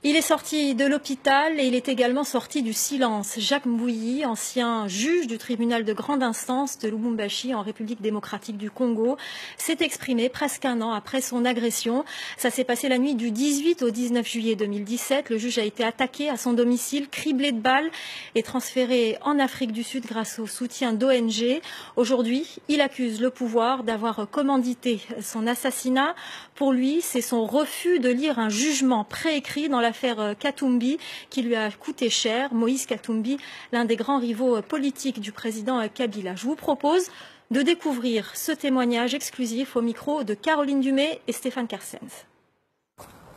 Il est sorti de l'hôpital et il est également sorti du silence. Jacques Mbouyi, ancien juge du tribunal de grande instance de Lubumbashi en République démocratique du Congo, s'est exprimé presque un an après son agression. Ça s'est passé la nuit du 18 au 19 juillet 2017. Le juge a été attaqué à son domicile, criblé de balles et transféré en Afrique du Sud grâce au soutien d'ONG. Aujourd'hui, il accuse le pouvoir d'avoir commandité son assassinat. Pour lui, c'est son refus de lire un jugement préécrit dans l'affaire Katumbi qui lui a coûté cher. Moïse Katumbi, l'un des grands rivaux politiques du président Kabila. Je vous propose de découvrir ce témoignage exclusif au micro de Caroline Dumais et Stéphane Kersens.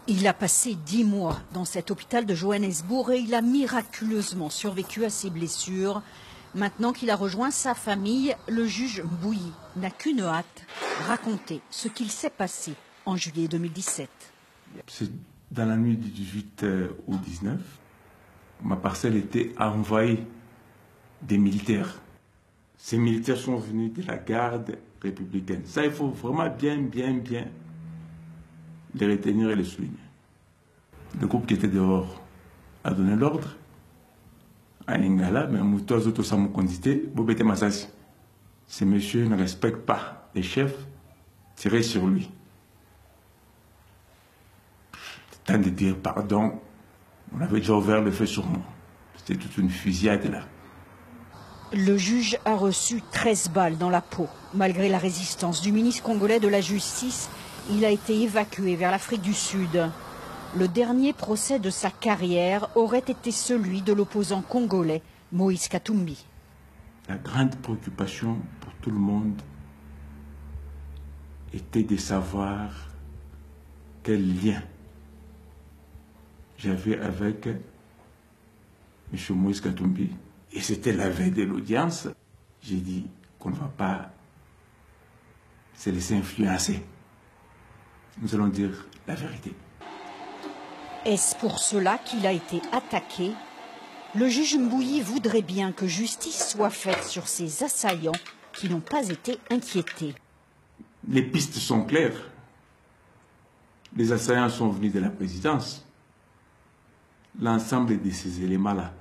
Il a passé 10 mois dans cet hôpital de Johannesburg et il a miraculeusement survécu à ses blessures. Maintenant qu'il a rejoint sa famille, le juge Mbouyi n'a qu'une hâte, raconter ce qu'il s'est passé en juillet 2017. C'est dans la nuit du 18 au 19, ma parcelle était envahie des militaires. Ces militaires sont venus de la garde républicaine. Ça, il faut vraiment bien les retenir et les souligner. Le groupe qui était dehors a donné l'ordre à Lingala, mais Moutozo Tosamu Kondité, Bobete Masasi. Ces messieurs ne respectent pas les chefs, tirez sur lui. Temps de dire pardon, on avait déjà ouvert le feu sur moi. C'était toute une fusillade là. Le juge a reçu 13 balles dans la peau. Malgré la résistance du ministre congolais de la Justice, il a été évacué vers l'Afrique du Sud. Le dernier procès de sa carrière aurait été celui de l'opposant congolais Moïse Katumbi. La grande préoccupation pour tout le monde était de savoir quel lien j'avais avec M. Moïse Katumbi. Et c'était la veille de l'audience. J'ai dit qu'on ne va pas se laisser influencer. Nous allons dire la vérité. Est-ce pour cela qu'il a été attaqué? Le juge Mbouyi voudrait bien que justice soit faite sur ces assaillants qui n'ont pas été inquiétés. Les pistes sont claires. Les assaillants sont venus de la présidence. L'ensemble de ces éléments-là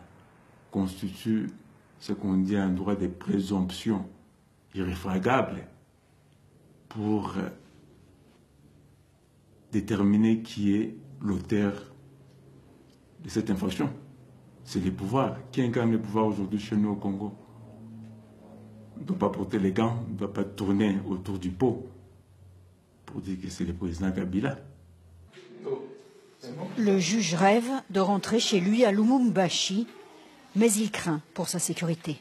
constitue ce qu'on dit un droit de présomption irréfragable pour déterminer qui est l'auteur de cette infraction. C'est les pouvoirs. Qui incarne le pouvoir aujourd'hui chez nous au Congo? On ne doit pas porter les gants, on ne doit pas tourner autour du pot pour dire que c'est le président Kabila. Le juge rêve de rentrer chez lui à Lubumbashi, mais il craint pour sa sécurité.